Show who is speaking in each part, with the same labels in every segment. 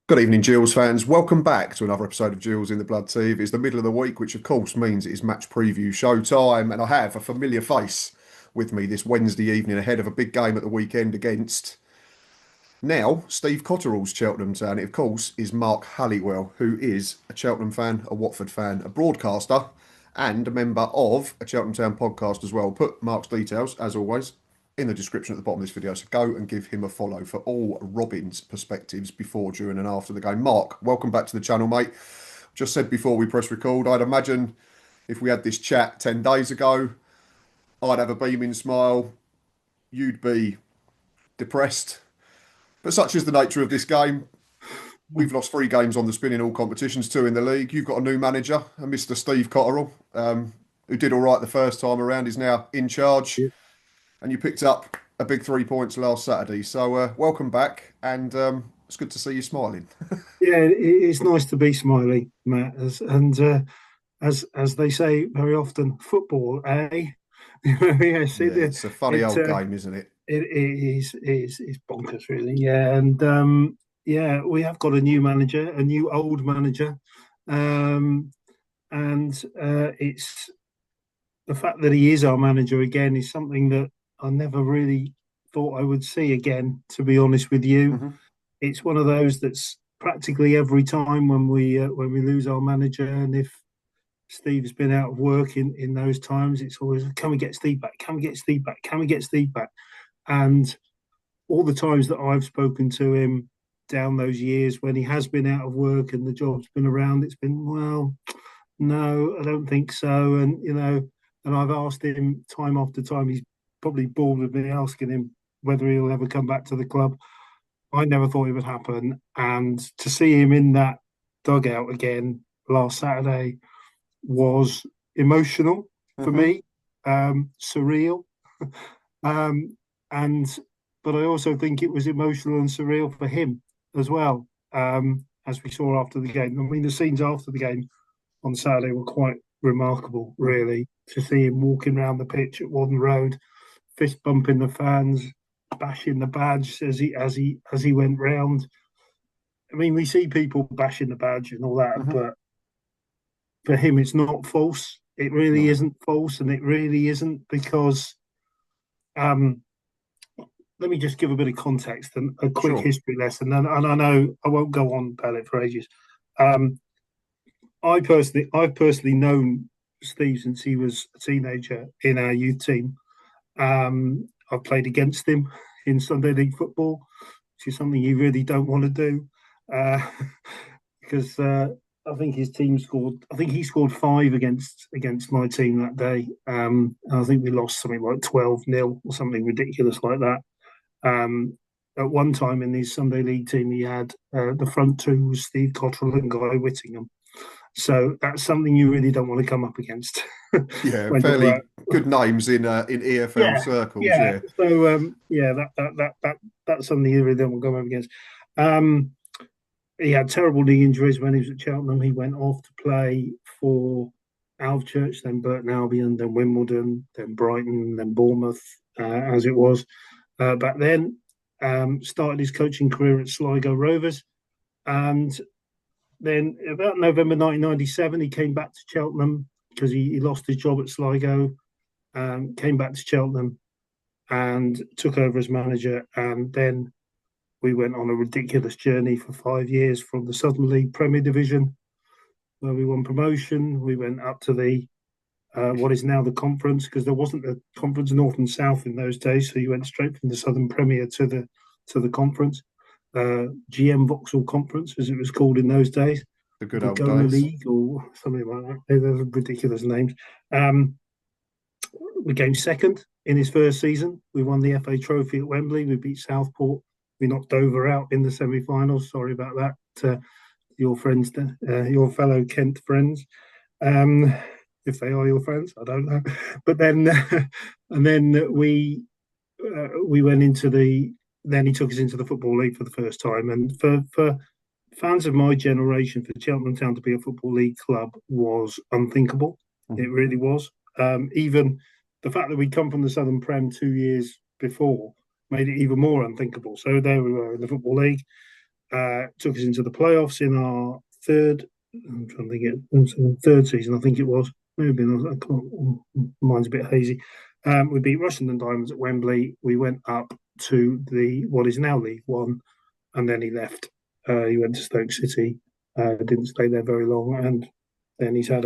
Speaker 1: Good evening, Gills fans. Welcome back to another episode of Gills in the Blood TV. It's the middle of the week, which of course means it is match preview show time, and I have a familiar face with me this Wednesday evening ahead of a big game at the weekend against now Steve Cotterill's Cheltenham Town. It, of course, is Mark Halliwell, who is a Cheltenham fan, a Watford fan, a broadcaster, and a member of a Cheltenham Town podcast as well. Put Mark's details, as always, in the description at the bottom of this video, so go and give him a follow for all Robin's perspectives before, during and after the game. Mark, welcome back to the channel, mate. Just said before we press record, I'd imagine if we had this chat 10 days ago, I'd have a beaming smile, you'd be depressed, but such is the nature of this game. We've lost 3 games on the spin in all competitions, 2 in the league. You've got a new manager, a Mr. Steve Cotterill, who did all right the first time around, is now in charge,
Speaker 2: Yeah,
Speaker 1: and you picked up a big 3 points last Saturday. So welcome back, and it's good to see you smiling.
Speaker 2: it's nice to be smiley, Matt. As they say very often, football, eh? Yes,
Speaker 1: Yeah, it's a funny old game, isn't it?
Speaker 2: it's bonkers, really. Yeah, yeah, we have got a new manager, a new old manager, um, and it's the fact that he is our manager again is something that I never really thought I would see again. To be honest with you,
Speaker 1: Hmm.
Speaker 2: it's one of those that's practically every time when we lose our manager, and if Steve's been out of work in those times, it's always, can we get Steve back? Can we get Steve back? Can we get Steve back? And all the times that I've spoken to him down those years when he has been out of work and the job's been around, it's been, well, no, I don't think so. And I've asked him time after time. He's probably bored with me asking him whether he'll ever come back to the club. I never thought it would happen. And to see him in that dugout again last Saturday was emotional for
Speaker 1: Hmm.
Speaker 2: me, surreal. Um, and but I also think it was emotional and surreal for him as well, as we saw after the game. I mean, the scenes after the game on Saturday were quite remarkable, really, to see him walking around the pitch at Wadden Road, fist bumping the fans, bashing the badge as he went round. I mean, we see people bashing the badge and all that,
Speaker 1: Hmm.
Speaker 2: but for him, it's not false. It really
Speaker 1: No,
Speaker 2: isn't false, and it really isn't because. Um, Let me just give a bit of context and a quick
Speaker 1: sure.
Speaker 2: history lesson, and I know I won't go on about it for ages. Um, I've personally known Steve since he was a teenager in our youth team. I've played against him in Sunday League football, which is something you really don't want to do, uh, because I think his team scored. I think he scored 5 against my team that day. And I think we lost something like 12-0 or something ridiculous like that. At one time in his Sunday League team, he had the front two was Steve Cotterill and Guy Whittingham. So that's something you really don't want to come up against
Speaker 1: Yeah,
Speaker 2: when you're
Speaker 1: fairly good names in EFL
Speaker 2: yeah,
Speaker 1: circles.
Speaker 2: yeah.
Speaker 1: Yeah.
Speaker 2: So yeah, that's something you really don't want to come up against. Um, he had terrible knee injuries when he was at Cheltenham. He went off to play for Alvechurch, then Burton Albion, then Wimbledon, then Brighton, then Bournemouth, as it was back then. Started his coaching career at Sligo Rovers, and then about November 1997, he came back to Cheltenham because he lost his job at Sligo. Came back to Cheltenham and took over as manager, and then we went on a ridiculous journey for 5 years from the Southern League Premier Division, where we won promotion. We went up to the what is now the conference, because there wasn't a conference North and South in those days, so you went straight from the Southern Premier to the conference, GM Vauxhall Conference as it was called in those days,
Speaker 1: The good
Speaker 2: the
Speaker 1: old
Speaker 2: Goma
Speaker 1: days.
Speaker 2: League or something like that. They were ridiculous names. Um, we came second in his first season. We won the FA Trophy at Wembley. We beat Southport. We knocked Dover out in the semi-finals. Sorry about that, your friends, your fellow Kent friends. Um, if they are your friends, I don't know. But then, and then we went into the. Then he took us into the Football League for the first time, and for fans of my generation, for Cheltenham Town to be a Football League club was unthinkable. It
Speaker 1: Mhm.
Speaker 2: really was. Even the fact that we'd come from the Southern Prem 2 years before made it even more unthinkable. So there we were in the Football League. took us into the playoffs in our third. I'm trying to think third season, I think it was. Maybe I can't. Mine's a bit hazy. We beat Rushden Diamonds at Wembley. We went up to the what is now League One, and then he left. He went to Stoke City. Didn't stay there very long, and then he's had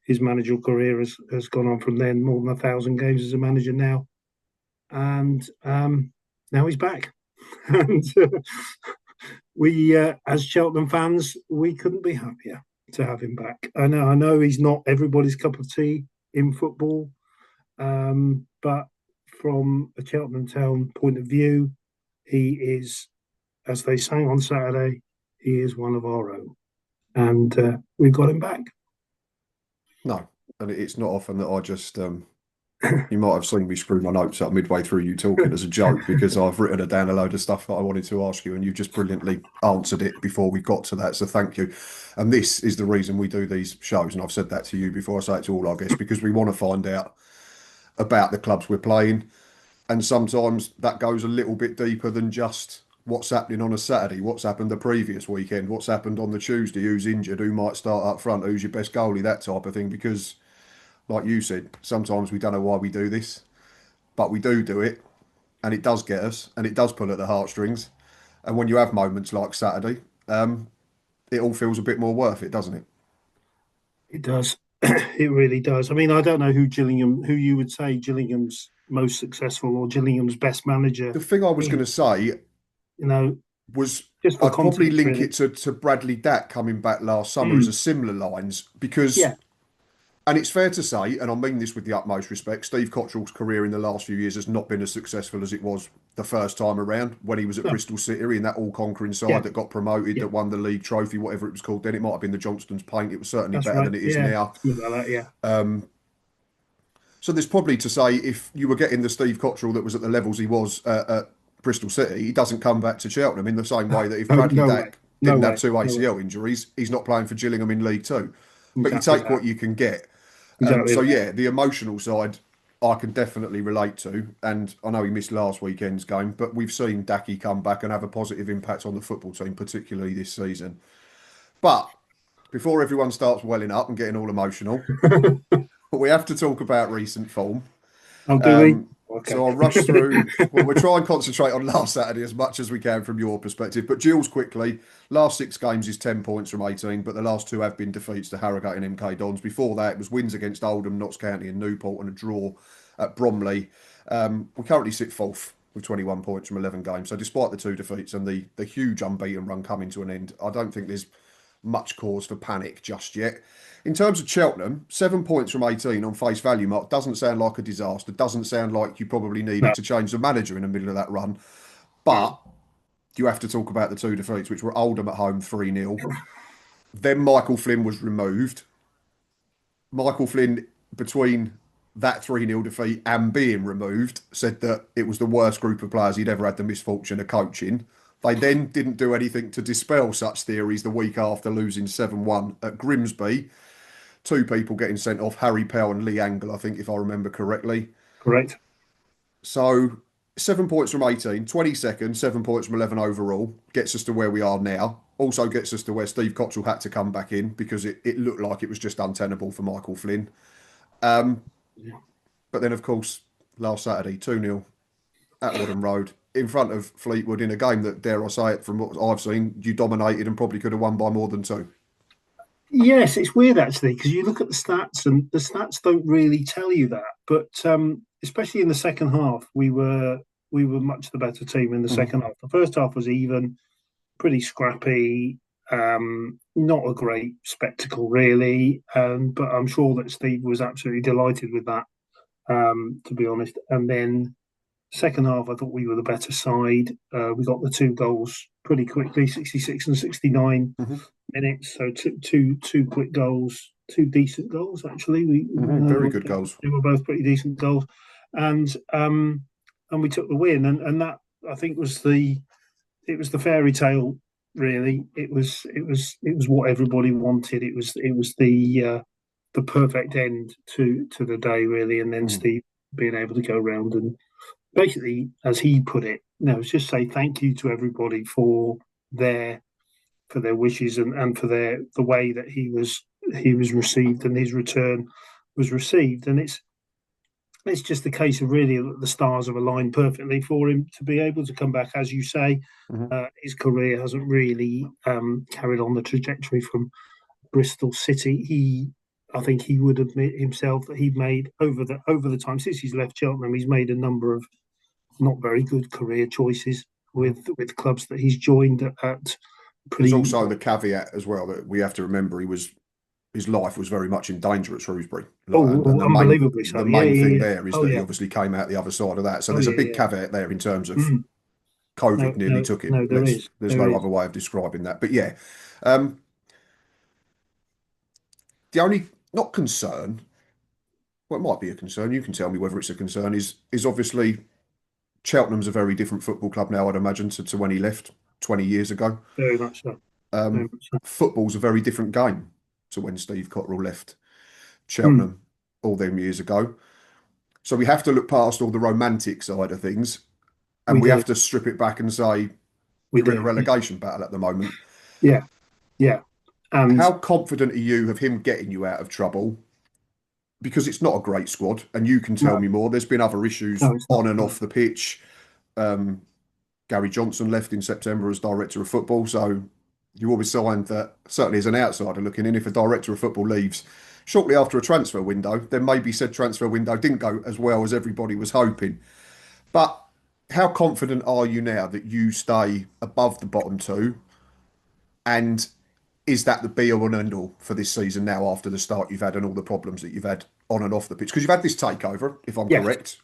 Speaker 2: his managerial career has gone on from then. More than 1,000 games as a manager now, and now he's back. And we, as Cheltenham fans, we couldn't be happier to have him back. I know he's not everybody's cup of tea in football, but from a Cheltenham Town point of view, he is, as they sang on Saturday, he is one of our own, and we've got him back.
Speaker 1: No, and it's not often that I just you might have seen me screw my notes up midway through you talking as a joke because I've written down a load of stuff that I wanted to ask you and you just brilliantly answered it before we got to that. So thank you. And this is the reason we do these shows. And I've said that to you before, I say it to all our guests, because we want to find out about the clubs we're playing. And sometimes that goes a little bit deeper than just what's happening on a Saturday, what's happened the previous weekend, what's happened on the Tuesday, who's injured, who might start up front, who's your best goalie, that type of thing. Because like you said, sometimes we don't know why we do this, but we do it, and it does get us, and it does pull at the heartstrings. And when you have moments like Saturday, it all feels a bit more worth it, doesn't it?
Speaker 2: It does. It really does. I mean, I don't know who you would say Gillingham's most successful or Gillingham's best manager
Speaker 1: The thing I was going to
Speaker 2: is.
Speaker 1: say
Speaker 2: You know,
Speaker 1: was
Speaker 2: just for
Speaker 1: I'd probably
Speaker 2: context,
Speaker 1: link
Speaker 2: really.
Speaker 1: it to Bradley Dack coming back last summer as a similar lines because,
Speaker 2: Yeah,
Speaker 1: and it's fair to say, and I mean this with the utmost respect, Steve Cotterill's career in the last few years has not been as successful as it was the first time around when he was at
Speaker 2: no,
Speaker 1: Bristol City in that all-conquering
Speaker 2: yeah,
Speaker 1: side that got promoted,
Speaker 2: yeah,
Speaker 1: that won the league trophy, whatever it was called then. It might have been the Johnston's Paint. It was certainly
Speaker 2: that's
Speaker 1: better
Speaker 2: right.
Speaker 1: than it is
Speaker 2: Yeah,
Speaker 1: now.
Speaker 2: something like that. Yeah,
Speaker 1: So there's probably to say if you were getting the Steve Cotterill that was at the levels he was at Bristol City, he doesn't come back to Cheltenham in the same way that if
Speaker 2: no,
Speaker 1: Bradley
Speaker 2: no way,
Speaker 1: Dack
Speaker 2: no
Speaker 1: didn't have
Speaker 2: way,
Speaker 1: two
Speaker 2: no way.
Speaker 1: ACL injuries, he's not playing for Gillingham in League Two. But you
Speaker 2: Exactly
Speaker 1: take
Speaker 2: that.
Speaker 1: what you can get.
Speaker 2: Exactly
Speaker 1: So
Speaker 2: that.
Speaker 1: yeah, the emotional side I can definitely relate to, and I know he missed last weekend's game, but we've seen Dacky come back and have a positive impact on the football team, particularly this season. But before everyone starts welling up and getting all emotional, we have to talk about recent form.
Speaker 2: Oh, do we?
Speaker 1: So
Speaker 2: Okay.
Speaker 1: I'll rush through. Well, we'll try and concentrate on last Saturday as much as we can from your perspective. But Gills quickly, last 6 games is 10 points from 18, but the last two have been defeats to Harrogate and MK Dons. Before that, it was wins against Oldham, Notts County, and Newport, and a draw at Bromley. We currently sit fourth with 21 points from 11 games. So despite the two defeats and the huge unbeaten run coming to an end, I don't think there's much cause for panic just yet. In terms of Cheltenham, 7 points from 18 on face value, Mark, doesn't sound like a disaster. Doesn't sound like you probably
Speaker 2: No,
Speaker 1: needed to change the manager in the middle of that run. But you have to talk about the two defeats, which were Oldham at home 3-0. Then Michael Flynn was removed. Michael Flynn, between that 3-0 defeat and being removed, said that it was the worst group of players he'd ever had the misfortune of coaching. They then didn't do anything to dispel such theories the week after losing 7-1 at Grimsby. Two people getting sent off, Harry Powell and Lee Angle, I think, if I remember correctly.
Speaker 2: correct.
Speaker 1: So 7 points from 18, 22nd, 7 points from 11 overall, gets us to where we are now. Also gets us to where Steve Cotterill had to come back in because it looked like it was just untenable for Michael Flynn.
Speaker 2: Yeah.
Speaker 1: But then, of course, last Saturday, 2-0 at Whaddon Road in front of Fleetwood in a game that, dare I say it, from what I've seen, you dominated and probably could have won by more than two.
Speaker 2: Yes, it's weird actually because you look at the stats and the stats don't really tell you that. But especially in the second half, we were much the better team in the
Speaker 1: Mhm.
Speaker 2: second half. The first half was even, pretty scrappy. Not a great spectacle, really. But I'm sure that Steve was absolutely delighted with that, to be honest. And then second half, I thought we were the better side. We got the two goals pretty quickly, 66 and 69
Speaker 1: Mhm.
Speaker 2: minutes. So two quick goals, two decent goals actually.
Speaker 1: Very good goals.
Speaker 2: They were both pretty decent goals, and we took the win. And that I think was the fairy tale. Really, it was what everybody wanted. It was the perfect end to the day, really. And then
Speaker 1: Mhm.
Speaker 2: Steve being able to go around and basically, as he put it, just say thank you to everybody for there for their wishes and for the way that he was received and his return was received. And it's just a case of really the stars have aligned perfectly for him to be able to come back. As you say,
Speaker 1: Mm-hmm.
Speaker 2: his career hasn't really carried on the trajectory from Bristol City. I think he would admit himself that he made over the time since he's left Cheltenham, he's made a number of not very good career choices with clubs that he's joined at
Speaker 1: There's
Speaker 2: pretty.
Speaker 1: also the caveat as well that we have to remember his life was very much in danger at Shrewsbury. And
Speaker 2: Unbelievably so.
Speaker 1: the
Speaker 2: Yeah,
Speaker 1: main
Speaker 2: yeah,
Speaker 1: thing
Speaker 2: yeah.
Speaker 1: there is
Speaker 2: Oh
Speaker 1: that he
Speaker 2: yeah.
Speaker 1: obviously came out the other side of that. So
Speaker 2: Oh
Speaker 1: there's a
Speaker 2: yeah,
Speaker 1: big
Speaker 2: yeah.
Speaker 1: caveat there in terms of
Speaker 2: Mm.
Speaker 1: COVID
Speaker 2: No,
Speaker 1: nearly
Speaker 2: no,
Speaker 1: took him.
Speaker 2: no. There is,
Speaker 1: There's
Speaker 2: there
Speaker 1: no
Speaker 2: is.
Speaker 1: other way of describing that. But yeah, um, the only not concern, well, it might be a concern. You can tell me whether it's a concern. Is obviously Cheltenham's a very different football club now, I'd imagine, to when he left 20 years ago.
Speaker 2: Very much so. Very much so.
Speaker 1: Football's a very different game to when Steve Cotterill left
Speaker 2: Mm.
Speaker 1: Cheltenham all them years ago. So we have to look past all the romantic side of things and
Speaker 2: We
Speaker 1: we
Speaker 2: do.
Speaker 1: have to strip it back and say
Speaker 2: We
Speaker 1: you're in a
Speaker 2: do.
Speaker 1: relegation battle at the moment.
Speaker 2: Yeah, yeah. And
Speaker 1: How confident are you of him getting you out of trouble? Because it's not a great squad, and you can tell
Speaker 2: no,
Speaker 1: me more. There's been other issues
Speaker 2: no, it's
Speaker 1: on
Speaker 2: not.
Speaker 1: and
Speaker 2: No.
Speaker 1: off the pitch. Um, Gary Johnson left in September as director of football, so you always find that, certainly as an outsider looking in, if a director of football leaves shortly after a transfer window, then maybe said transfer window didn't go as well as everybody was hoping. But how confident are you now that you stay above the bottom two? And is that the be all and end all for this season now after the start you've had and all the problems that you've had on and off the pitch? Because you've had this takeover, if I'm
Speaker 2: Yes,
Speaker 1: correct.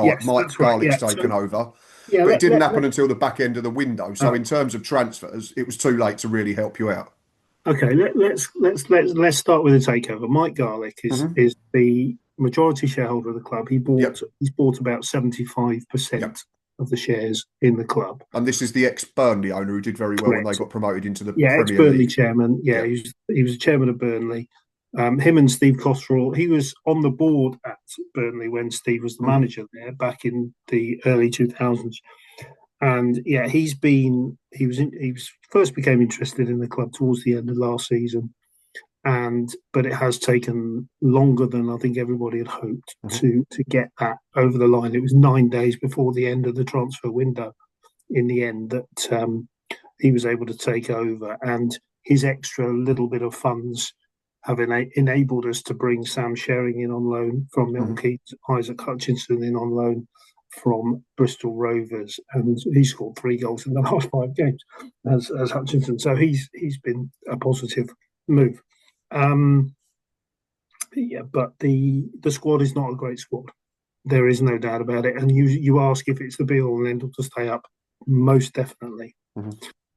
Speaker 2: yes,
Speaker 1: Mike
Speaker 2: that's right.
Speaker 1: Garlick's
Speaker 2: Yeah.
Speaker 1: taken
Speaker 2: So
Speaker 1: over,
Speaker 2: yeah,
Speaker 1: but it didn't
Speaker 2: let
Speaker 1: happen until the back end of the window. So in terms of transfers, it was too late to really help you out.
Speaker 2: okay. Let's start with the takeover. Mike Garlick
Speaker 1: Hmm.
Speaker 2: is the majority shareholder of the club.
Speaker 1: Yep,
Speaker 2: He's bought about 75%
Speaker 1: yep.
Speaker 2: of the shares in the club.
Speaker 1: And this is the ex-Burnley owner who did very well when they
Speaker 2: Correct.
Speaker 1: got promoted into the
Speaker 2: Yeah,
Speaker 1: Premier
Speaker 2: ex-Burnley
Speaker 1: League.
Speaker 2: chairman. Yeah,
Speaker 1: Yep.
Speaker 2: he was chairman of Burnley. Him and Steve Cotterill. He was on the board at Burnley when Steve was the
Speaker 1: Hmm.
Speaker 2: manager there back in the early 2000s. And yeah, he was first became interested in the club towards the end of last season, but it has taken longer than I think everybody had hoped
Speaker 1: Hmm.
Speaker 2: to get that over the line. It was 9 days before the end of the transfer window in the end that he was able to take over, and his extra little bit of funds have enabled us to bring Sam Shering in on loan from Milton
Speaker 1: Hmm.
Speaker 2: Keynes, Isaac Hutchinson in on loan from Bristol Rovers, and he scored 3 goals in the last 5 games as Hutchinson. So he's been a positive move. Um, yeah, but the squad is not a great squad. There is no doubt about it. And you ask if it's the be all and end all to stay up. Most definitely.
Speaker 1: Hmm.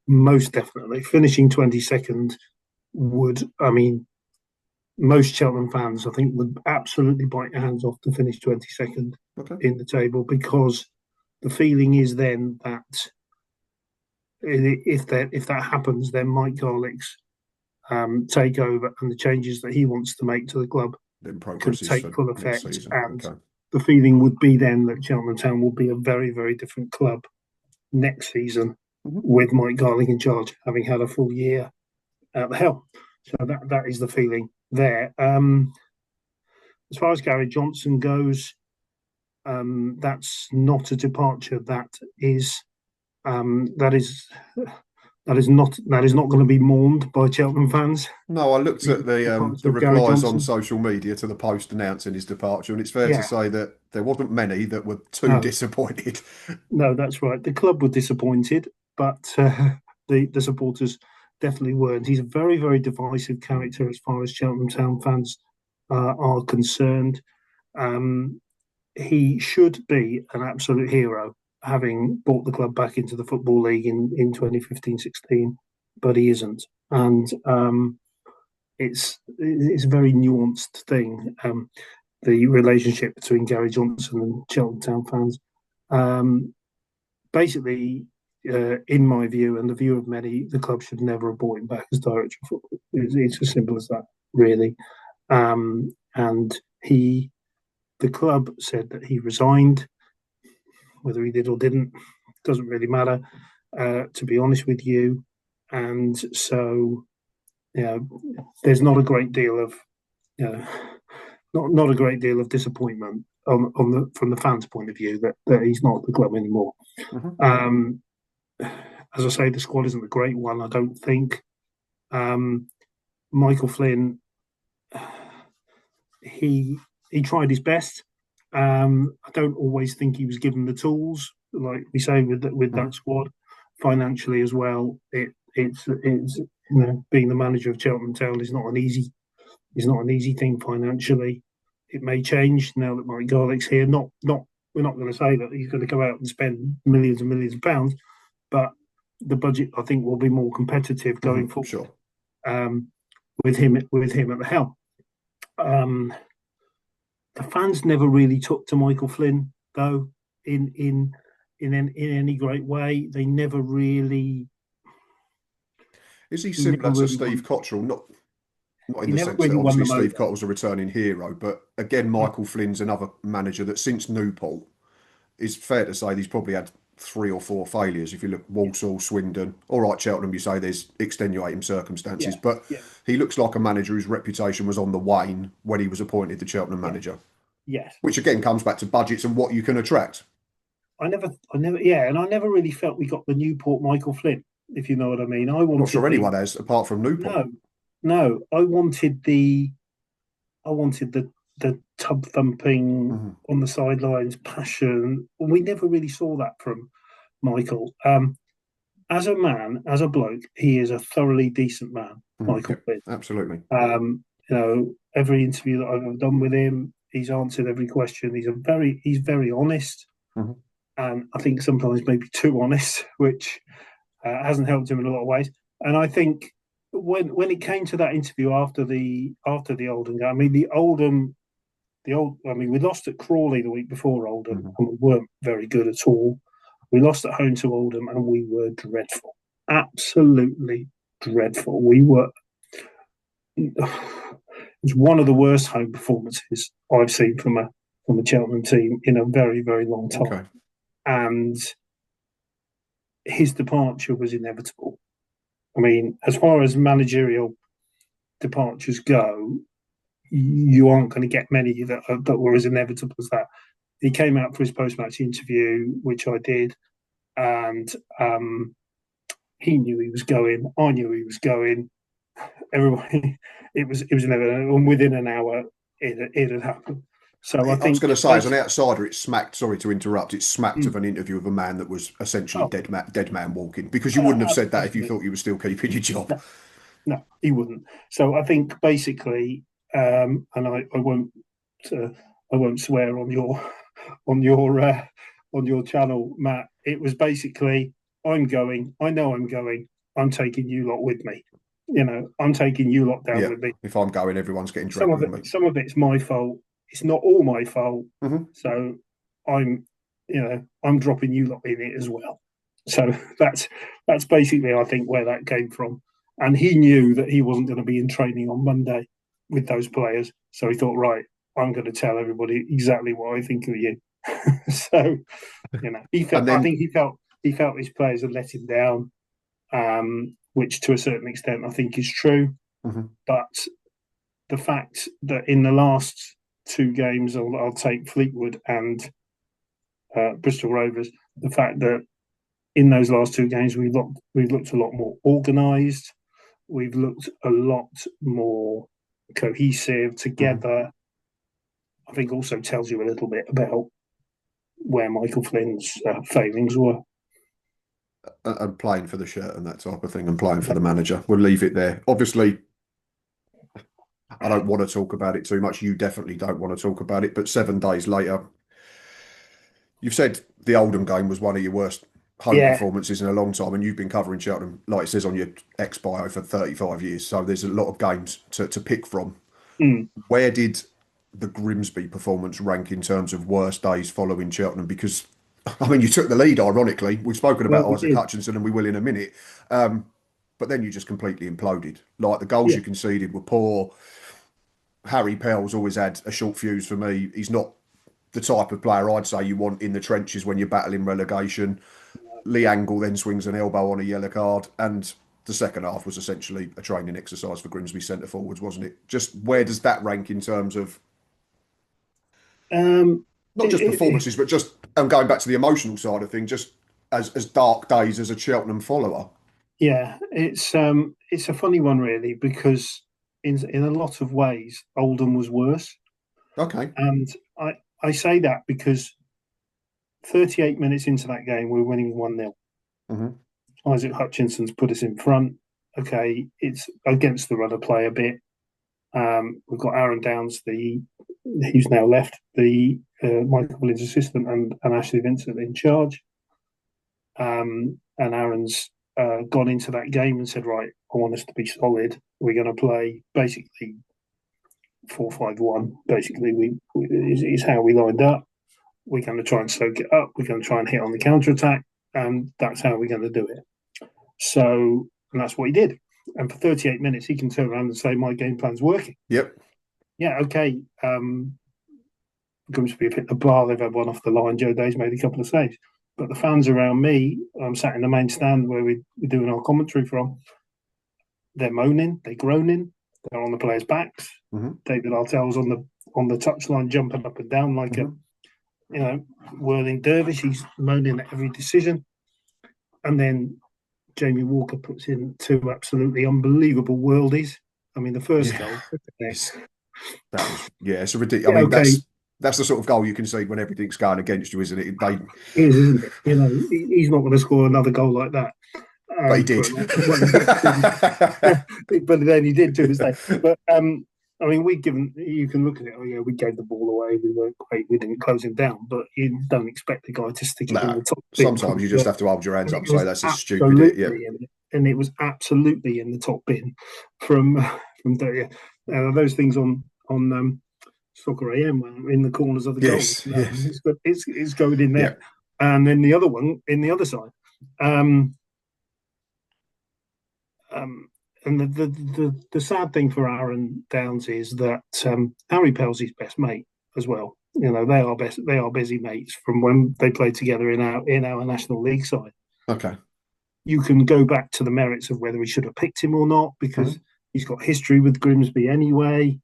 Speaker 2: Most definitely. Finishing 22nd would, I mean, most Cheltenham fans, I think, would absolutely bite your hands off to finish 22nd
Speaker 1: Okay.
Speaker 2: in the table, because the feeling is then that if that happens, then Mike Garlick's takeover and the changes that he wants to make to the club
Speaker 1: Then
Speaker 2: could
Speaker 1: progresses
Speaker 2: take
Speaker 1: for
Speaker 2: full
Speaker 1: next
Speaker 2: effect.
Speaker 1: season.
Speaker 2: And
Speaker 1: Okay.
Speaker 2: the feeling would be then that Cheltenham Town will be a very, very different club next season
Speaker 1: Hmm.
Speaker 2: with Mike Garlick in charge, having had a full year at the helm. So that is the feeling there. As far as Gary Johnson goes, that's not a departure. Um, that is that is not going to be mourned by Cheltenham fans.
Speaker 1: No, I looked
Speaker 2: The
Speaker 1: at the
Speaker 2: departure of Gary
Speaker 1: replies on
Speaker 2: Johnson.
Speaker 1: social media to the post announcing his departure, and it's fair to
Speaker 2: Yeah,
Speaker 1: say that there wasn't many that were too
Speaker 2: no,
Speaker 1: disappointed.
Speaker 2: no, that's right. The club were disappointed, but the supporters definitely weren't. He's a very, very divisive character as far as Cheltenham Town fans are concerned. Um, he should be an absolute hero, having brought the club back into the Football League in 2015-16, but he isn't. And it's a very nuanced thing, the relationship between Gary Johnson and Cheltenham Town fans. Um, Basically, in my view and the view of many, the club should never have brought him back as director of football. It's as simple as that, really. And the club said that he resigned. Whether he did or didn't doesn't really matter. To be honest with you, and so there's not a great deal of you know, not a great deal of disappointment on the from the fans' point of view that he's not at the club anymore.
Speaker 1: Hmm.
Speaker 2: Um, as I say, the squad isn't a great one, I don't think. Um, Michael Flynn, he he tried his best. I don't always think he was given the tools, like we say with
Speaker 1: Hmm.
Speaker 2: that squad, financially as well. It's being the manager of Cheltenham Town is not an easy thing financially. It may change now that Mike Garlick's here. Not we're not going to say that he's going to go out and spend millions and millions of pounds, but the budget I think will be more competitive
Speaker 1: Hmm.
Speaker 2: going forward
Speaker 1: Sure.
Speaker 2: um, with him at the helm. Um, the fans never really took to Michael Flynn though in any great way.
Speaker 1: Is he
Speaker 2: He
Speaker 1: similar
Speaker 2: never
Speaker 1: to
Speaker 2: really
Speaker 1: Steve
Speaker 2: won.
Speaker 1: Cotterill? Not in
Speaker 2: He
Speaker 1: the
Speaker 2: never
Speaker 1: sense that
Speaker 2: really won
Speaker 1: obviously
Speaker 2: the
Speaker 1: Steve
Speaker 2: motor.
Speaker 1: Cotterill's a returning hero, but again, Michael Flynn's another manager that since Newport, it's fair to say he's probably had 3 or 4 failures. If you look Walsall, Swindon, all right, Cheltenham, you say there's extenuating circumstances,
Speaker 2: Yeah,
Speaker 1: but
Speaker 2: yeah,
Speaker 1: he looks like a manager whose reputation was on the wane when he was appointed the Cheltenham
Speaker 2: yeah,
Speaker 1: manager,
Speaker 2: yes.
Speaker 1: which again comes back to budgets and what you can attract.
Speaker 2: And I never really felt we got the Newport Michael Flynn, if you know what I mean.
Speaker 1: I'm not sure anyone has, apart from Newport.
Speaker 2: No, no, I wanted the tub thumping
Speaker 1: Mhm.
Speaker 2: on the sidelines passion. We never really saw that from Michael. As a man, as a bloke, he is a thoroughly decent man,
Speaker 1: Mhm.
Speaker 2: Michael
Speaker 1: Yep,
Speaker 2: Flynn.
Speaker 1: absolutely.
Speaker 2: Every interview that I've ever done with him, he's answered every question. He's very honest,
Speaker 1: Mhm.
Speaker 2: and I think sometimes maybe too honest, which hasn't helped him in a lot of ways. And I think when it came to that interview after the Oldham game, I mean I mean we lost at Crawley the week before Oldham,
Speaker 1: Mhm.
Speaker 2: and we weren't very good at all. We lost at home to Oldham, and we were dreadful, absolutely dreadful. We were. It was one of the worst home performances I've seen from a Cheltenham team in a very very long time,
Speaker 1: Okay.
Speaker 2: and his departure was inevitable. I mean, as far as managerial departures go, you aren't going to get many that were as inevitable as that. He came out for his post match interview, which I did, and he knew he was going. I knew he was going. Everybody, it was inevitable, and within an hour, it had happened. So I
Speaker 1: I was
Speaker 2: think
Speaker 1: going to say, as an
Speaker 2: basically,
Speaker 1: outsider, it smacked. Sorry to interrupt. It smacked of
Speaker 2: mm,
Speaker 1: an interview of a man that was essentially
Speaker 2: oh,
Speaker 1: dead man walking. Because you wouldn't have said that if you
Speaker 2: absolutely,
Speaker 1: thought you were still keeping your job.
Speaker 2: no, no, he wouldn't. So I think basically, and uh, I won't swear on your on your channel, Matt. It was basically, I'm going. I know I'm going. I'm taking you lot with me. I'm taking you lot down
Speaker 1: Yeah,
Speaker 2: with me.
Speaker 1: if I'm going, everyone's getting dragged with me.
Speaker 2: Some of it's my fault. It's not all my fault.
Speaker 1: Hmm.
Speaker 2: So I'm, I'm dropping you lot in it as well. So that's basically, I think, where that came from. And he knew that he wasn't going to be in training on Monday with those players. So he thought, right, I'm going to tell everybody exactly what I think of you. So he felt.
Speaker 1: And
Speaker 2: I
Speaker 1: then,
Speaker 2: think he felt his players had let him down, which to a certain extent I think is true.
Speaker 1: mhm,
Speaker 2: But the fact that in the last 2 games, I'll take Fleetwood and Bristol Rovers. The fact that in those last 2 games we've looked a lot more organised. We've looked a lot more cohesive
Speaker 1: mhm.
Speaker 2: together. I think also tells you a little bit about where Michael Flynn's failings were.
Speaker 1: And playing for the shirt and that type of thing, and playing for the manager. We'll leave it there. Obviously, I don't want to talk about it too much. You definitely don't want to talk about it. But 7 days later, you've said the Oldham game was one of your worst home
Speaker 2: Yeah.
Speaker 1: performances in a long time, and you've been covering Cheltenham, like it says on your ex bio, for 35 years. So there's a lot of games to pick from.
Speaker 2: Mm.
Speaker 1: Where did the Grimsby performance rank in terms of worst days following Cheltenham? Because, I mean, you took the lead, ironically. We've spoken
Speaker 2: Well,
Speaker 1: about
Speaker 2: we
Speaker 1: Isaac
Speaker 2: did.
Speaker 1: Hutchinson, and we will in a minute. But then you just completely imploded. Like the goals
Speaker 2: Yeah.
Speaker 1: you conceded were poor. Harry Pell's always had a short fuse for me. He's not the type of player I'd say you want in the trenches when you're battling relegation. Lee Angle then swings an elbow on a yellow card, and the second half was essentially a training exercise for Grimsby centre forwards, wasn't it? Just where does that rank in terms of
Speaker 2: Um,
Speaker 1: not just
Speaker 2: it, it,
Speaker 1: performances, but just going back to the emotional side of things, just as dark days as a Cheltenham follower?
Speaker 2: yeah, it's a funny one really because in a lot of ways Oldham was worse,
Speaker 1: Okay.
Speaker 2: and I say that because 38 minutes into that game we were winning 1-0.
Speaker 1: Hmm.
Speaker 2: Isaac Hutchinson's put us in front. Okay, it's against the run of play a bit. We've got Aaron Downs, who's now left, the Michael Williams assistant, and Ashley Vincent in charge. And Aaron's gone into that game and said, right, I want us to be solid. We're going to play basically 4-5-1. Basically, is how we lined up. We're going to try and soak it up. We're going to try and hit on the counter attack, and that's how we're going to do it. So, and that's what he did. And for 38 minutes, he can turn around and say, my game plan's working.
Speaker 1: Yep.
Speaker 2: Yeah, okay. Grimsby have hit the bar. They've had one off the line. Joe Day's made a couple of saves. But the fans around me, I'm sat in the main stand where we're doing our commentary from, they're moaning, they're groaning, they're on the players' backs.
Speaker 1: Hmm.
Speaker 2: David Artell's on the touchline jumping up and down like
Speaker 1: Hmm.
Speaker 2: a whirling dervish. He's moaning at every decision. And then Jamie Walker puts in two absolutely unbelievable worldies. I mean, the first
Speaker 1: Yeah.
Speaker 2: goal.
Speaker 1: It's, that was, yeah, it's a ridiculous. I
Speaker 2: Yeah,
Speaker 1: mean,
Speaker 2: okay,
Speaker 1: that's the sort of goal you can see when everything's going against you, isn't it?
Speaker 2: is, isn't it? He's not going to score another goal like that.
Speaker 1: But he did.
Speaker 2: Well, he did, but then he did to this day. But I mean, you can look at it. Oh yeah, we gave the ball away. We weren't great. We didn't close him down. But you don't expect the guy to stick it in
Speaker 1: No,
Speaker 2: the top bin.
Speaker 1: sometimes you just have to hold your hands up and
Speaker 2: It
Speaker 1: say
Speaker 2: was
Speaker 1: that's a stupid it. Yeah.
Speaker 2: absolutely in it, and it was absolutely in the top bin from those things on Soccer AM in the corners of the goal.
Speaker 1: Yes. Yes.
Speaker 2: It's going in
Speaker 1: Yeah.
Speaker 2: there, and then the other one in the other side. Um, um, and the sad thing for Aaron Downs is that Harry Pell's his best mate as well. They are busy mates from when they played together in our National League side.
Speaker 1: Okay.
Speaker 2: You can go back to the merits of whether we should have picked him or not because
Speaker 1: Mhm.
Speaker 2: he's got history with Grimsby anyway.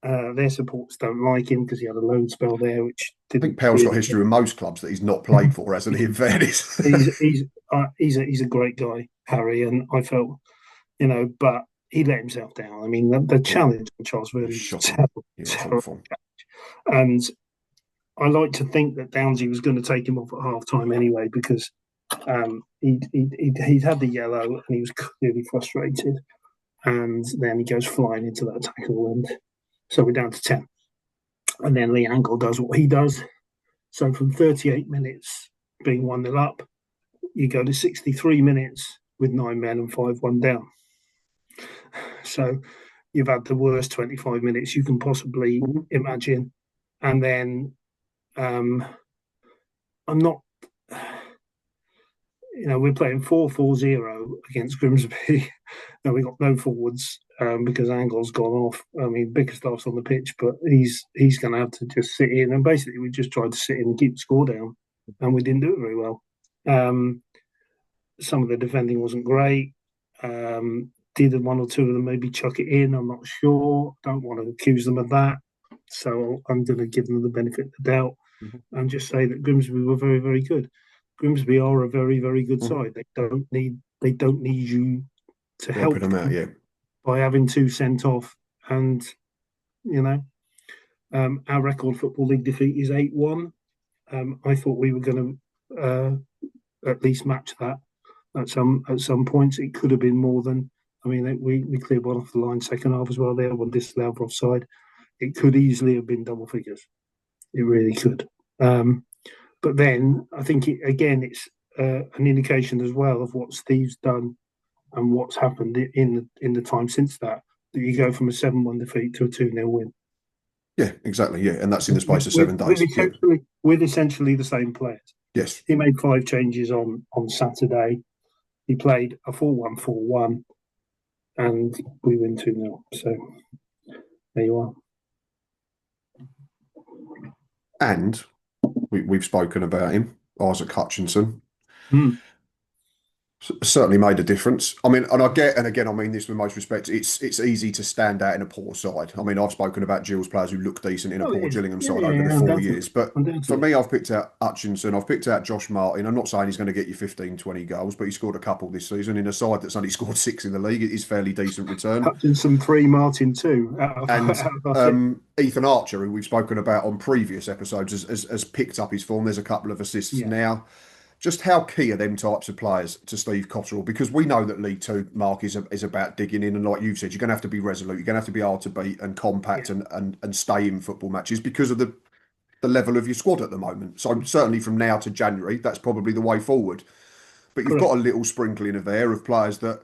Speaker 2: Their supporters don't like him because he had a loan spell there, which
Speaker 1: I think
Speaker 2: didn't
Speaker 1: Pell's got
Speaker 2: really.
Speaker 1: history with most clubs that he's not played for, hasn't he? In fairness.
Speaker 2: He's a great guy, Harry, and I felt but he let himself down. I mean, the
Speaker 1: Yeah.
Speaker 2: challenge on Charles
Speaker 1: It was
Speaker 2: Verdi was
Speaker 1: shocking.
Speaker 2: terrible,
Speaker 1: Yeah, it was
Speaker 2: terrible.
Speaker 1: awful.
Speaker 2: And I like to think that Downsy was going to take him off at half time anyway because he'd had the yellow and he was clearly frustrated. And then he goes flying into that tackle, and so we're down to 10. And then Lee Angle does what he does. So from 38 minutes being 1-0 up, you go to 63 minutes with 9 men and 5-1 down. So you've had the worst 25 minutes you can possibly imagine. And then I'm not, we're playing 4-4-0 against Grimsby. And we got no forwards because Angle's gone off. I mean, Bickerstaff's on the pitch, but he's going to have to just sit in. And basically, we just tried to sit in and keep the score down, and we didn't do it very well. Some of the defending wasn't great. Did one or two of them maybe chuck it in? I'm not sure. Don't want to accuse them of that. So I'm going to give them the benefit of the doubt
Speaker 1: Mhm.
Speaker 2: and just say that Grimsby were very, very good. Grimsby are a very, very good
Speaker 1: Mhm.
Speaker 2: side. They don't need you to
Speaker 1: Helping
Speaker 2: help
Speaker 1: them out,
Speaker 2: them
Speaker 1: yeah.
Speaker 2: by having two sent off. And you know, our record football league defeat is 8-1. I thought we were going to at least match that at some points. It could have been more than. I mean, we cleared one off the line second half as well. There, one disallowed for offside. It could easily have been double figures. It really could. But then I think it's an indication as well of what Steve's done and what's happened in the time since that. That you go from a 7-1 defeat to a 2-0 win
Speaker 1: Yeah, exactly. Yeah. And that's in the space of
Speaker 2: with
Speaker 1: 7 days. Yeah.
Speaker 2: essentially the same players.
Speaker 1: Yes.
Speaker 2: He made 5 changes on Saturday. He played a 4-1-4-1, and we win 2-0. So there you are.
Speaker 1: And we've spoken about him, Isaac Hutchinson.
Speaker 2: Mm.
Speaker 1: Certainly made a difference. I mean, and I get, and again, I mean this with most respect. It's easy to stand out in a poor side. I mean, I've spoken about Gills players who look decent in a
Speaker 2: Oh, it
Speaker 1: poor
Speaker 2: is.
Speaker 1: Gillingham
Speaker 2: Yeah,
Speaker 1: side
Speaker 2: yeah,
Speaker 1: over the
Speaker 2: yeah,
Speaker 1: 4 years. But for
Speaker 2: undoubtedly.
Speaker 1: me, I've picked out Hutchinson, I've picked out Josh Martin. I'm not saying he's going to get you 15, 20 goals, but he scored a couple this season in a side that's only scored six in the league. It is fairly decent return.
Speaker 2: Hutchinson 3, Martin 2
Speaker 1: And
Speaker 2: out of our six.
Speaker 1: Ethan Archer, who we've spoken about on previous episodes, has picked up his form. There's a couple of assists
Speaker 2: Yeah,
Speaker 1: now. Just how key are them types of players to Steve Cotterill? Because we know that League Two, Mark, is about digging in, and like you've said, you're going to have to be resolute. You're going to have to be hard to beat and
Speaker 2: yeah,
Speaker 1: compact and stay in football matches because of the level of your squad at the moment. So certainly from now to January, that's probably the way forward. But you've got
Speaker 2: correct.
Speaker 1: a little sprinkling of there of players that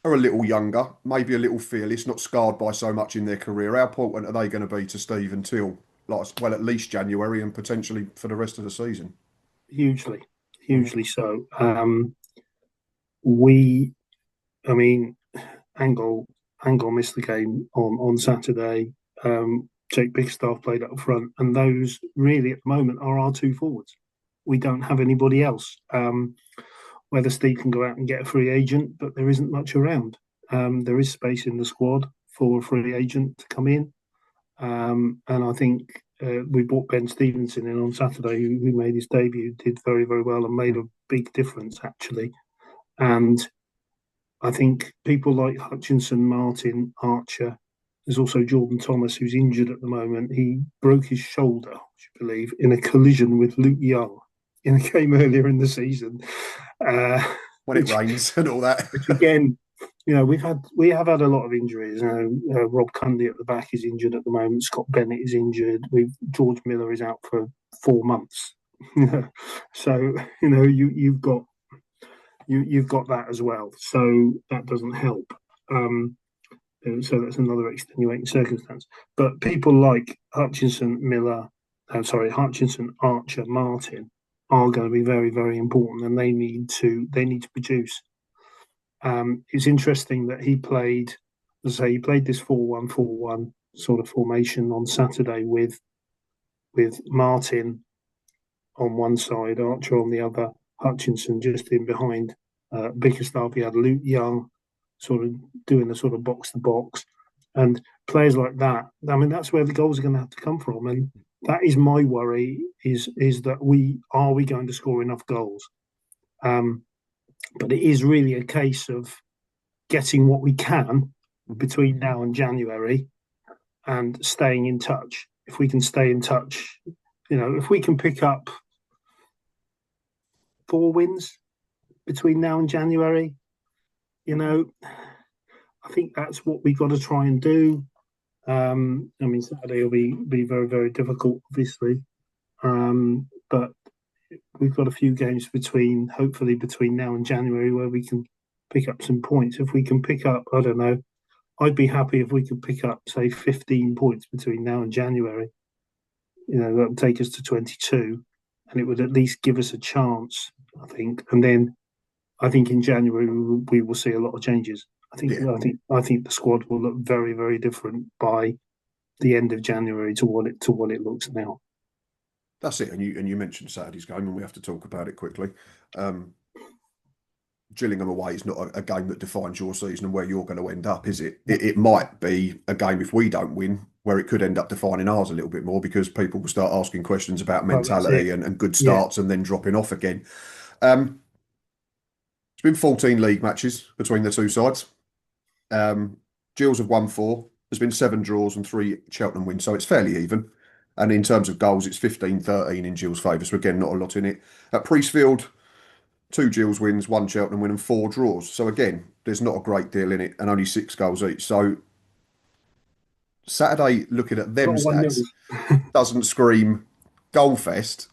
Speaker 1: are a little younger, maybe a little fearless, not scarred by so much in their career. How important are they going to be to Steve until, like, well, at least January and potentially for the rest of the season?
Speaker 2: Hugely,
Speaker 1: Mhm.
Speaker 2: hugely so. We, I mean, Angle Angle missed the game on Saturday. Jake Bigstaff played up front, and those really at the moment are our two forwards. We don't have anybody else. Whether Steve can go out and get a free agent, but there isn't much around. There is space in the squad for a free agent to come in, and I think we brought Ben Stevenson in on Saturday, who made his debut, did very very well, and made a big difference actually. And I think people like Hutchinson, Martin, Archer. There's also Jordan Thomas, who's injured at the moment. He broke his shoulder, I believe, in a collision with Luke Young in a game earlier in the season, uh,
Speaker 1: When it
Speaker 2: which
Speaker 1: rains and all that.
Speaker 2: which again, we have had a lot of injuries. Rob Cundy at the back is injured at the moment. Scott Bennett is injured. George Miller is out for 4 months. So you've got that as well. So that doesn't help. Um, so that's another extenuating circumstance. But people like Hutchinson, Miller, Hutchinson, Archer, Martin are going to be very, very important, and they need to produce. It's interesting that he played this 4-1-4-1 sort of formation on Saturday with Martin on one side, Archer on the other, Hutchinson just in behind. Bickerstaff, he had Luke Young sort of doing the sort of box to box, and players like that. I mean, that's where the goals are going to have to come from, and that is my worry. Is that we going to score enough goals? Um, but it is really a case of getting what we can between now and January and staying in touch. If we can stay in touch, if we can pick up 4 wins between now and January, you know, I think that's what we've got to try and do. I mean, Saturday will be very very difficult, obviously, but we've got a few games hopefully between now and January where we can pick up some points. If we can pick up, I don't know, I'd be happy if we could pick up say 15 points between now and January. That would take us to 22, and it would at least give us a chance, I think. And then I think in January we will see a lot of changes. I think
Speaker 1: Yeah,
Speaker 2: I think I think the squad will look very very different by the end of January to what it looks now.
Speaker 1: that's it. And you mentioned Saturday's game, and we have to talk about it quickly. Um, Gillingham away is not a game that defines your season and where you're going to end up, is it?
Speaker 2: No,
Speaker 1: It might be a game if we don't win, where it could end up defining ours a little bit more because people will start asking questions about
Speaker 2: well, that's it.
Speaker 1: mentality and good
Speaker 2: Yeah,
Speaker 1: starts and then dropping off again. Um, it's been 14 league matches between the two sides. Um, Gills have won four. There's been seven draws and three Cheltenham wins, so it's fairly even. And in terms of goals, it's 15-13 in Gills' favour. So again, not a lot in it. At Priestfield, two Gills wins, one Cheltenham win, and four draws. So again, there's not a great deal in it, and only six goals each. So Saturday, looking at
Speaker 2: a
Speaker 1: them
Speaker 2: lot of 1-0s.
Speaker 1: stats, doesn't scream goal fest.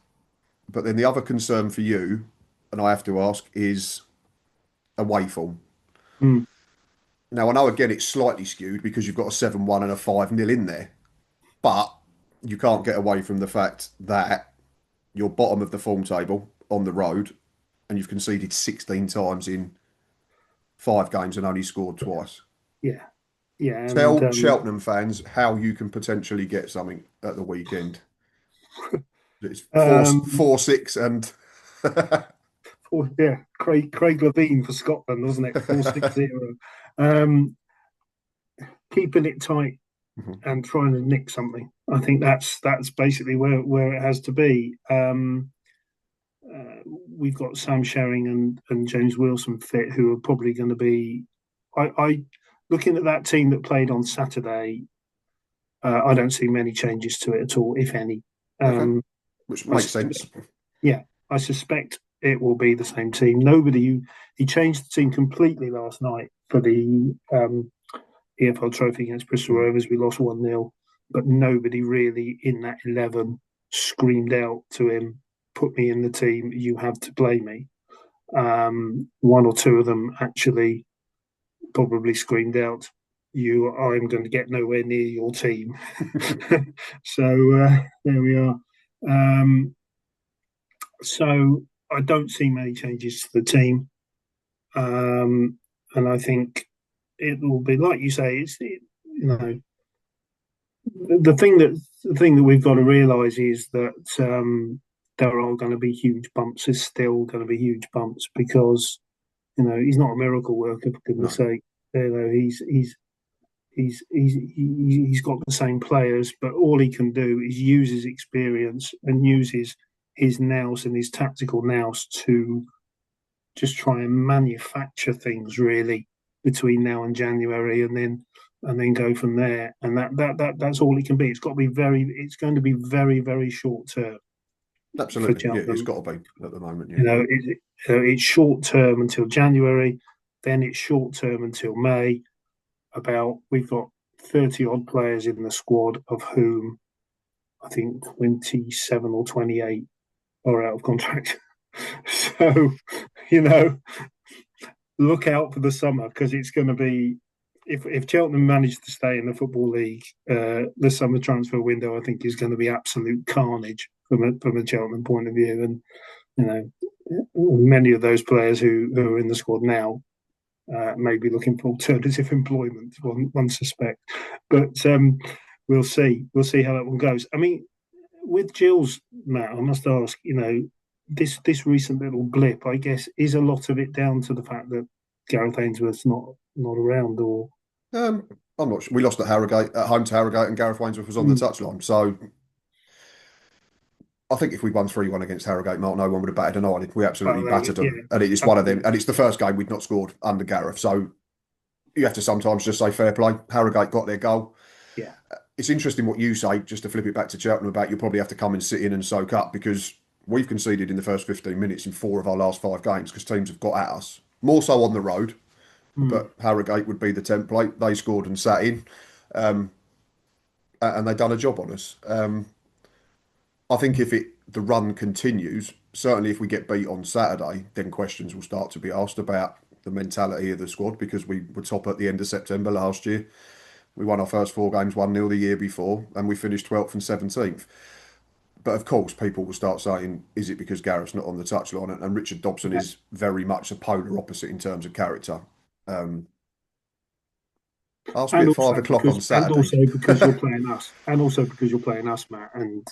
Speaker 1: But then the other concern for you, and I have to ask, is away form.
Speaker 2: Mm,
Speaker 1: Now I know again it's slightly skewed because you've got a 7-1 and a 5-0 in there, but you can't get away from the fact that you're bottom of the form table on the road, and you've conceded 16 times in 5 games and only scored twice.
Speaker 2: yeah, yeah, and
Speaker 1: Tell Cheltenham fans how you can potentially get something at the weekend. It's four,
Speaker 2: um,
Speaker 1: 4-6, and
Speaker 2: Yeah, Craig Levine for Scotland, wasn't it? 4-6-0. Um, Keeping it tight
Speaker 1: Mhm.
Speaker 2: and trying to nick something. I think that's basically where it has to be. We've got Sam Sherring and James Wilson fit, who are probably going to be. I looking at that team that played on Saturday. I don't see many changes to it at all, if any.
Speaker 1: Okay,
Speaker 2: Um,
Speaker 1: which
Speaker 2: I
Speaker 1: makes sense.
Speaker 2: suspect, yeah, I suspect it will be the same team. Nobody. He changed the team completely last night for the EFL Trophy against Bristol
Speaker 1: Mm.
Speaker 2: Rovers. We lost 1-0, but nobody really in that 11 screamed out to him, "Put me in the team. You have to play me." One or two of them actually probably screamed out, I'm going to get nowhere near your team." So there we are. Um, so I don't see many changes to the team, and I think it will be like you say. You know the thing that we've got to realise is that there are going to be huge bumps. There's still going to be huge bumps because he's not a miracle worker, for goodness
Speaker 1: No,
Speaker 2: sake. He's got the same players, but all he can do is use his experience and use his nous and his tactical nous to just try and manufacture things really between now and January, and then go from there. And that's all it can be. It's going to be very, very short term for
Speaker 1: absolutely. Yeah, it's
Speaker 2: Cheltenham.
Speaker 1: got to be at the moment. Yeah.
Speaker 2: You know, it's short term until January, then it's short term until May. We've got 30 odd players in the squad, of whom I think 27 or 28 are out of contract. So, you know, look out for the summer, because it's going to be, if Cheltenham manage to stay in the Football League, the summer transfer window, I think, is going to be absolute carnage from a Cheltenham point of view. And you know, many of those players who are in the squad now may be looking for alternative employment. One suspect, but we'll see. We'll see how that one goes. I mean, with Gills, Matt, I must ask. This recent little blip, I guess, is a lot of it down to the fact that Gareth Ainsworth's not around, or
Speaker 1: Um, I'm not sure. We lost at Harrogate, at home to Harrogate, and Gareth Ainsworth was on the
Speaker 2: mm,
Speaker 1: touchline. So I think if we won 3-1 against Harrogate, Mark, no one would have batted an eyelid. We absolutely
Speaker 2: well,
Speaker 1: battered
Speaker 2: yeah,
Speaker 1: them. And it's one of them.
Speaker 2: absolutely,
Speaker 1: And it's the first game we'd not scored under Gareth. So you have to sometimes just say fair play. Harrogate got their goal.
Speaker 2: yeah,
Speaker 1: It's interesting what you say, just to flip it back to Cheltenham, about you'll probably have to come and sit in and soak up, because we've conceded in the first 15 minutes in 4 of our last 5 games because teams have got at us. More so on the road,
Speaker 2: mm,
Speaker 1: but Harrogate would be the template. They scored and sat in, and they done a job on us. I think if the run continues, certainly if we get beat on Saturday, then questions will start to be asked about the mentality of the squad, because we were top at the end of September last year. We won our first 4 games 1-0 the year before, and we finished 12th and 17th. But of course, people will start saying, is it because Gareth's not on the touchline? And Richard Dobson
Speaker 2: yeah.
Speaker 1: is very much a polar opposite in terms of character. Um, Ask me
Speaker 2: and
Speaker 1: at
Speaker 2: also
Speaker 1: 5 o'clock on
Speaker 2: because and
Speaker 1: Saturday.
Speaker 2: also because you're playing us, and also because you're playing us, Matt, and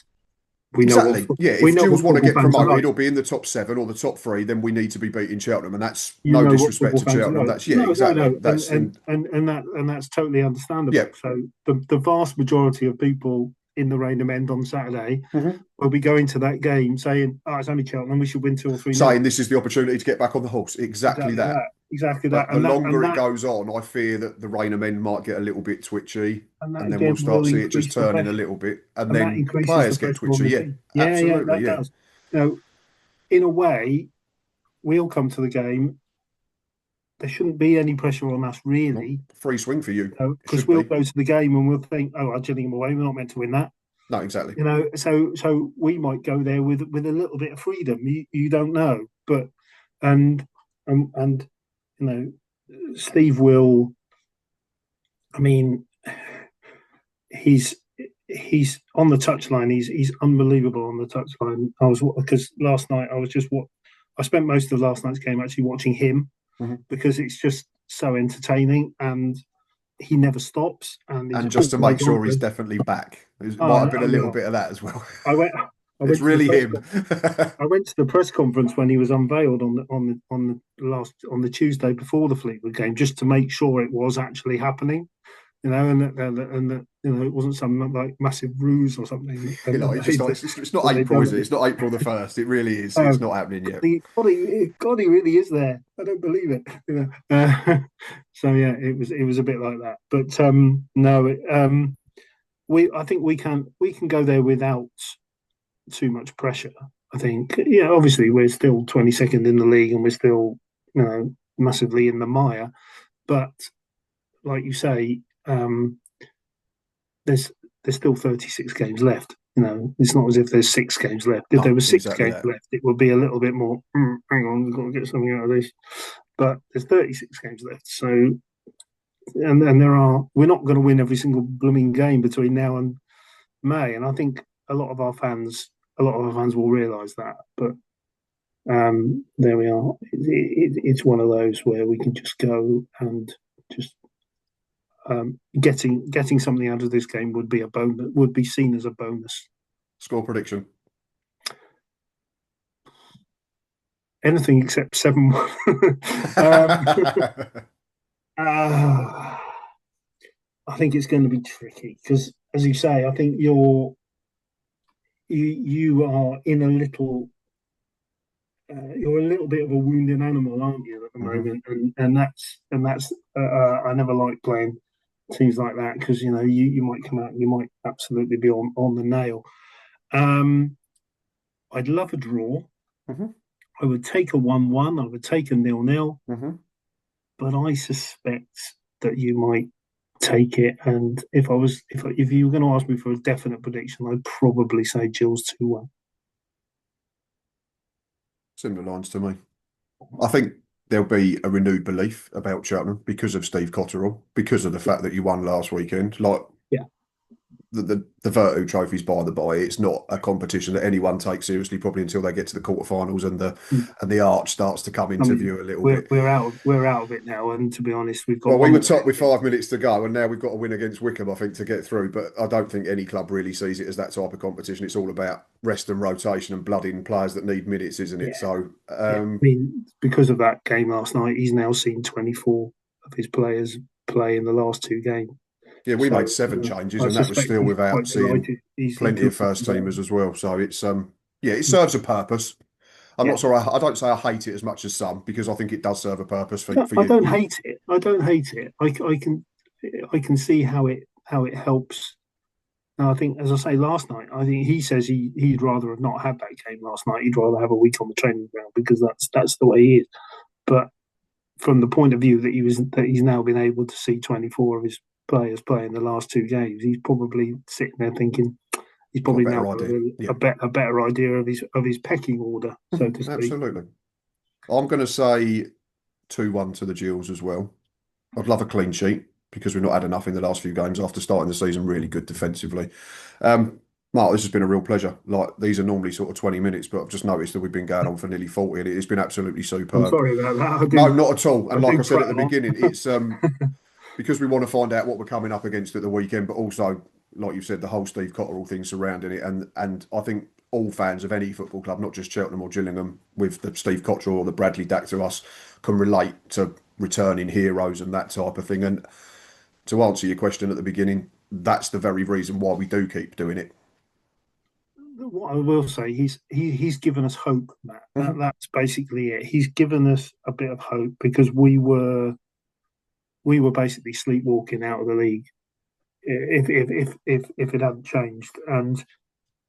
Speaker 2: we know what
Speaker 1: Exactly. Yeah,
Speaker 2: we
Speaker 1: if
Speaker 2: know
Speaker 1: Gills
Speaker 2: what
Speaker 1: want to
Speaker 2: football
Speaker 1: get
Speaker 2: fans are like.
Speaker 1: promoted or be in the top 7 or the top 3, then we need to be beating Cheltenham. And that's
Speaker 2: You
Speaker 1: no
Speaker 2: know what
Speaker 1: disrespect
Speaker 2: football
Speaker 1: to
Speaker 2: fans are
Speaker 1: Cheltenham.
Speaker 2: like.
Speaker 1: That's, yeah,
Speaker 2: No, no,
Speaker 1: exactly.
Speaker 2: no, and that's totally
Speaker 1: Yeah.
Speaker 2: understandable. So the vast majority of people in the Rainham End on Saturday
Speaker 1: Mhm.
Speaker 2: will be going to that game saying, "Oh, it's only Cheltenham. We should win 2 or 3-0."
Speaker 1: Saying this is the opportunity to get back on the horse. Exactly
Speaker 2: Exactly
Speaker 1: that.
Speaker 2: that. Exactly that.
Speaker 1: But the
Speaker 2: And
Speaker 1: longer it
Speaker 2: that
Speaker 1: goes on, I fear that the Rainer men might get a little bit twitchy,
Speaker 2: and that
Speaker 1: and then we'll
Speaker 2: again
Speaker 1: start
Speaker 2: will
Speaker 1: to see it just
Speaker 2: increase the
Speaker 1: turning a
Speaker 2: pressure,
Speaker 1: little bit, and
Speaker 2: and that
Speaker 1: then the
Speaker 2: increases the
Speaker 1: players get
Speaker 2: pressure on
Speaker 1: twitchy.
Speaker 2: the
Speaker 1: Yeah,
Speaker 2: team. Yeah, yeah,
Speaker 1: absolutely.
Speaker 2: that
Speaker 1: Yeah,
Speaker 2: does. In a way, we'll come to the game. There shouldn't be any pressure on us,
Speaker 1: well,
Speaker 2: really,
Speaker 1: free swing for you. It
Speaker 2: because
Speaker 1: should
Speaker 2: we'll
Speaker 1: be.
Speaker 2: go to the game and we'll think, "Oh, I'm Gillingham away. We're not meant to win that."
Speaker 1: No, exactly.
Speaker 2: So we might go there with a little bit of freedom. You don't know, but and and Steve will. I mean, he's he's on the touchline. He's unbelievable on the touchline. I was, because last night I was just what I spent most of last night's game actually watching him,
Speaker 1: Mhm.
Speaker 2: because it's just so entertaining, and he never stops, and he's
Speaker 1: And just to make
Speaker 2: always on
Speaker 1: sure he's
Speaker 2: for.
Speaker 1: definitely back, there might
Speaker 2: Oh,
Speaker 1: have been a little
Speaker 2: well,
Speaker 1: bit of that as well.
Speaker 2: I went. I
Speaker 1: It's
Speaker 2: went to the
Speaker 1: really
Speaker 2: press.
Speaker 1: him.
Speaker 2: I went to the press conference when he was unveiled on the Tuesday before the Fleetwood game, just to make sure it was actually happening. And that it wasn't some like massive ruse or something.
Speaker 1: You know,
Speaker 2: And
Speaker 1: it's just not. It's not
Speaker 2: they'd
Speaker 1: April,
Speaker 2: done
Speaker 1: is it?
Speaker 2: it.
Speaker 1: It's not April the 1st. It really is.
Speaker 2: Oh,
Speaker 1: It's not happening yet.
Speaker 2: God, he really is there. I don't believe it. So yeah, it was a bit like that. But no, I think we can go there without too much pressure. I think, yeah, obviously we're still 22nd in the league and we're still, massively in the mire. But like you say, there's there's still 36 games left. It's not as if there's 6 games left. If there
Speaker 1: No,
Speaker 2: was six
Speaker 1: exactly
Speaker 2: games
Speaker 1: that.
Speaker 2: left, it would be a little bit more. Hang on, we've got to get something out of this. But there's 36 games left, so and we're not going to win every single blooming game between now and May, and I think a lot of our fans will realise that. But there we are. It's one of those where we can just go and just getting something out of this game would be a bonus. Would be seen as a bonus.
Speaker 1: Score prediction.
Speaker 2: Anything except 7-1. um, uh, I think it's going to be tricky because, as you say, I think you are in a little you're a little bit of a wounded animal, aren't you, at the
Speaker 1: Mhm.
Speaker 2: moment? And that's I never like playing teams like that because you might come out and you might absolutely be on the nail. Um, I'd love a draw.
Speaker 1: Mhm.
Speaker 2: I would take a 1-1. I would take a 0-0,
Speaker 1: Mhm.
Speaker 2: but I suspect that you might take it. And if you were going to ask me for a definite prediction, I'd probably say Gills 2-1.
Speaker 1: Similar lines to me. I think there'll be a renewed belief about Cheltenham because of Steve Cotterill, because of the fact that you won last weekend. Like
Speaker 2: Yeah.
Speaker 1: the Virtu Trophy's by the by, it's not a competition that anyone takes seriously, probably until they get to the quarterfinals and the arch starts to come
Speaker 2: I
Speaker 1: into
Speaker 2: mean,
Speaker 1: view a little
Speaker 2: we're
Speaker 1: bit.
Speaker 2: we're out of it now, and to be honest, we've got
Speaker 1: Well, we
Speaker 2: one
Speaker 1: were
Speaker 2: more
Speaker 1: top with
Speaker 2: game.
Speaker 1: 5 minutes to go, and now we've got to win against Wickham, I think, to get through. But I don't think any club really sees it as that type of competition. It's all about rest and rotation and blooding players that need minutes, isn't it?
Speaker 2: Yeah,
Speaker 1: So,
Speaker 2: yeah. I mean, because of that game last night, he's now seen 24 of his players play in the last 2 games.
Speaker 1: yeah, we
Speaker 2: So
Speaker 1: made 7 changes,
Speaker 2: I
Speaker 1: and that was
Speaker 2: suspect
Speaker 1: still
Speaker 2: he's
Speaker 1: without
Speaker 2: quite
Speaker 1: seeing
Speaker 2: delighted. He
Speaker 1: plenty
Speaker 2: could
Speaker 1: of
Speaker 2: be
Speaker 1: first
Speaker 2: delighted.
Speaker 1: teamers as well. So it's yeah, it serves a purpose. I'm
Speaker 2: Yeah,
Speaker 1: not sorry. I don't say I hate it as much as some because I think it does serve a purpose for
Speaker 2: I
Speaker 1: you.
Speaker 2: don't hate it. I don't hate it. I can see how it helps. And I think, as I say, last night, I think he says he'd rather have not had that game last night. He'd rather have a week on the training ground because that's the way he is. But from the point of view that he's now been able to see 24 of his players play in the last 2 games, he's probably sitting there thinking he's
Speaker 1: Got a
Speaker 2: probably now
Speaker 1: better
Speaker 2: got
Speaker 1: idea. Yeah,
Speaker 2: a better idea of his pecking order, so to speak.
Speaker 1: absolutely. I'm going to say 2-1 to the Gills as well. I'd love a clean sheet because we've not had enough in the last few games after starting the season really good defensively. Mark, this has been a real pleasure. Like these are normally sort of 20 minutes, but I've just noticed that we've been going on for nearly 40 and it's been absolutely
Speaker 2: I'm
Speaker 1: superb.
Speaker 2: sorry about that.
Speaker 1: No, not at all.
Speaker 2: I
Speaker 1: And like
Speaker 2: do
Speaker 1: I said at the
Speaker 2: prattle
Speaker 1: beginning,
Speaker 2: on.
Speaker 1: it's because we want to find out what we're coming up against at the weekend, but also, like you said, the whole Steve Cotterill thing surrounding it. And I think all fans of any football club, not just Cheltenham or Gillingham, with the Steve Cotterill or the Bradley Dack to us, can relate to returning heroes and that type of thing. And to answer your question at the beginning, that's the very reason why we do keep doing it.
Speaker 2: What I will say, he's given us hope, Matt.
Speaker 1: Hmm.
Speaker 2: That's basically it. He's given us a bit of hope because we were basically sleepwalking out of the league if it hadn't changed. And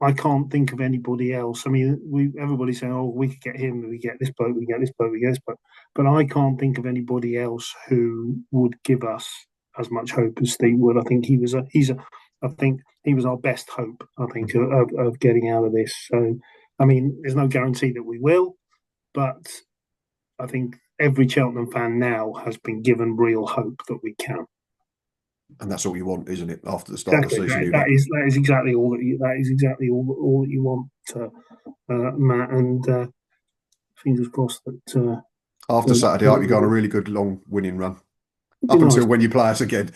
Speaker 2: I can't think of anybody else. I mean, everybody's saying, "Oh, we could get him. We get this bloke. We get this bloke. We get this bloke." But I can't think of anybody else who would give us as much hope as Steve would. I think I think he was our best hope. I think
Speaker 1: Hmm.
Speaker 2: of getting out of this. So, I mean, there's no guarantee that we will, but I think every Cheltenham fan now has been given real hope that we can.
Speaker 1: And that's all you want, isn't it? After the start of the
Speaker 2: Exactly.
Speaker 1: season, you
Speaker 2: That
Speaker 1: get.
Speaker 2: is exactly all that is exactly all that you want, Matt. And fingers crossed that
Speaker 1: After Saturday, I hope you go on a
Speaker 2: it'll
Speaker 1: really good long winning run
Speaker 2: be
Speaker 1: up
Speaker 2: nice.
Speaker 1: until when you play us again.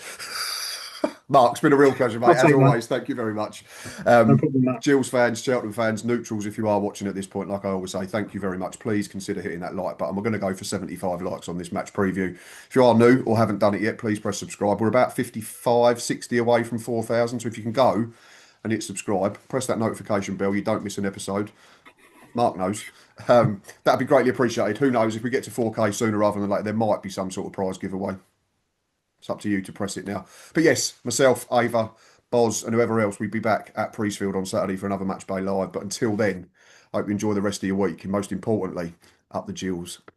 Speaker 1: Mark, it's been a real pleasure,
Speaker 2: I'll
Speaker 1: mate. As
Speaker 2: take that.
Speaker 1: always, thank you very much.
Speaker 2: No problem, Matt.
Speaker 1: Gills fans, Cheltenham fans, neutrals, if you are watching at this point, like I always say, thank you very much. Please consider hitting that like button. We're going to go for 75 likes on this match preview. If you are new or haven't done it yet, please press subscribe. We're about 55, 60 away from 4,000. So if you can go and hit subscribe, press that notification bell. You don't miss an episode. Mark knows. That'd be greatly appreciated. Who knows, if we get to 4K sooner rather than later, there might be some sort of prize giveaway. It's up to you to press it now. But yes, myself, Ava, Boz, and whoever else, we'd be back at Priestfield on Saturday for another Match Bay Live. But until then, I hope you enjoy the rest of your week. And most importantly, up the Gills.